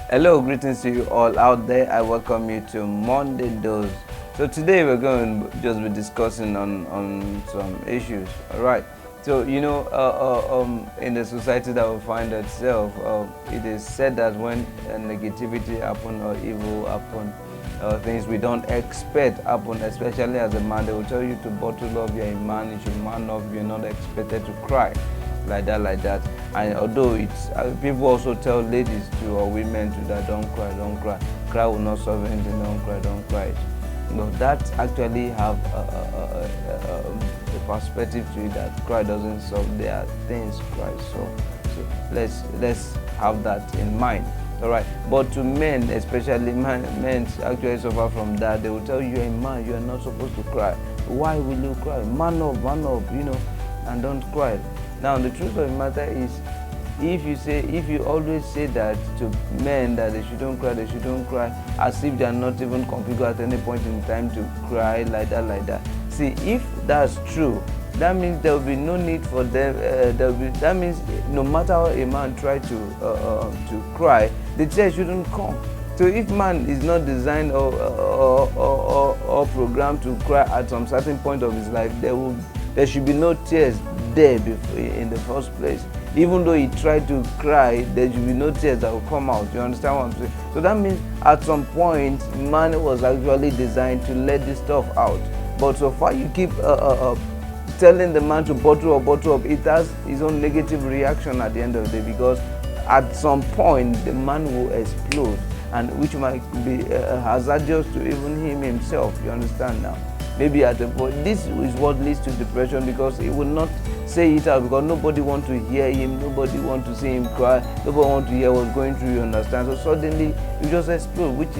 Hello, greetings to you all out there. I welcome you to Monday Dose. So today we're going to just be discussing on some issues. All right. So in the society that we find itself, it is said that when negativity happen or evil happen, things we don't expect happen, especially as a man, they will tell you to bottle up. You're a man, you should man up. You're not expected to cry. Like that, and although it's people also tell ladies to or women to that don't cry will not solve anything, don't cry. But that actually have a perspective to it that cry doesn't solve. There are things cry solve. So let's have that in mind. All right, but to men, especially men actually suffer from that. They will tell you, a man, you are not supposed to cry. Why will you cry? Man up, and don't cry. Now, the truth of the matter is, if you always say that to men that they shouldn't cry, as if they are not even configured at any point in time to cry like that. See, if that's true, that means there will be no need for them. That means no matter how a man try to cry, the tears shouldn't come. So if man is not designed or programmed to cry at some certain point of his life, there should be no tears there in the first place. Even though he tried to cry, there should be no tears that will come out. You understand what I'm saying? So that means at some point, man was actually designed to let this stuff out. But so far you keep telling the man to bottle up, it has its own negative reaction at the end of the day, because at some point the man will explode, and which might be hazardous to even him himself. You understand now? Maybe at the point, this is what leads to depression, because he will not say it out, because nobody wants to hear him, nobody wants to see him cry, nobody wants to hear what's going through. You understand? So suddenly you just explode, which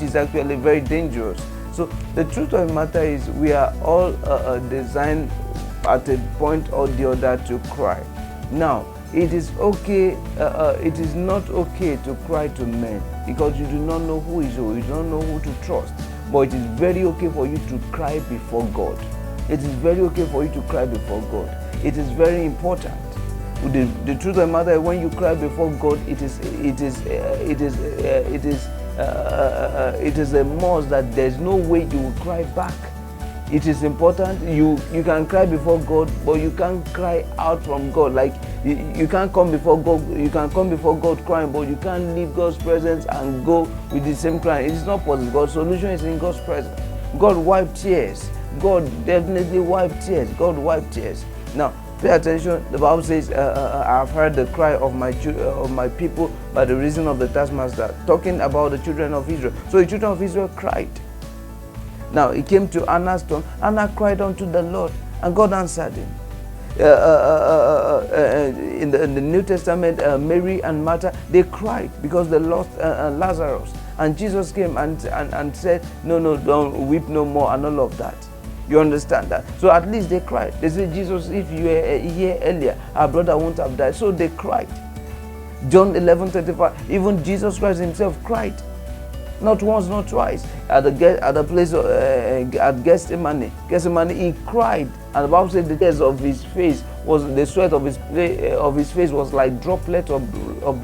is actually very dangerous. So the truth of the matter is, we are all designed at a point or the other to cry. Now, it is okay. It is not okay to cry to men, because you do not know who is who. You don't know who to trust. But it is very okay for you to cry before God. It is very okay for you to cry before God. It is very important. The truth of the matter is, when you cry before God, it is a must that there's no way you will cry back. It is important. You can cry before God, but you can't cry out from God. Like you can't come before God. You can come before God crying, but you can't leave God's presence and go with the same crying. It is not possible. God's solution is in God's presence. God wiped tears. God definitely wiped tears. God wiped tears. Now, pay attention. The Bible says, "I have heard the cry of my people by the reason of the taskmaster," talking about the children of Israel. So the children of Israel cried. Now it came to Anna's turn. Anna cried unto the Lord, and God answered him. In the New Testament, Mary and Martha, they cried because they lost Lazarus, and Jesus came and said, "No, don't weep no more," and all of that. You understand that? So at least they cried. They said, "Jesus, if you were here earlier, our brother won't have died." So they cried. John 11:35. Even Jesus Christ himself cried. Not once, not twice. At the place at Gethsemane, he cried, and the Bible said the tears of his face was the sweat of his face was like droplets of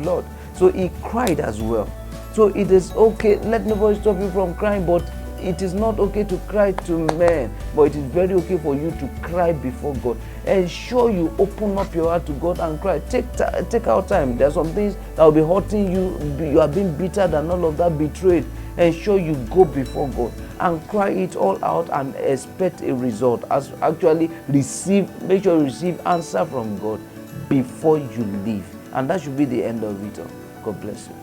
blood. So he cried as well. So it is okay. Let nobody stop you from crying, but it is not okay to cry to men, but it is very okay for you to cry before God. Ensure you open up your heart to God and cry. Take out time. There are some things that will be hurting you. You are being bitter and all of that, betrayed. Ensure you go before God and cry it all out and expect a result. Make sure you receive answer from God before you leave. And that should be the end of it all. God bless you.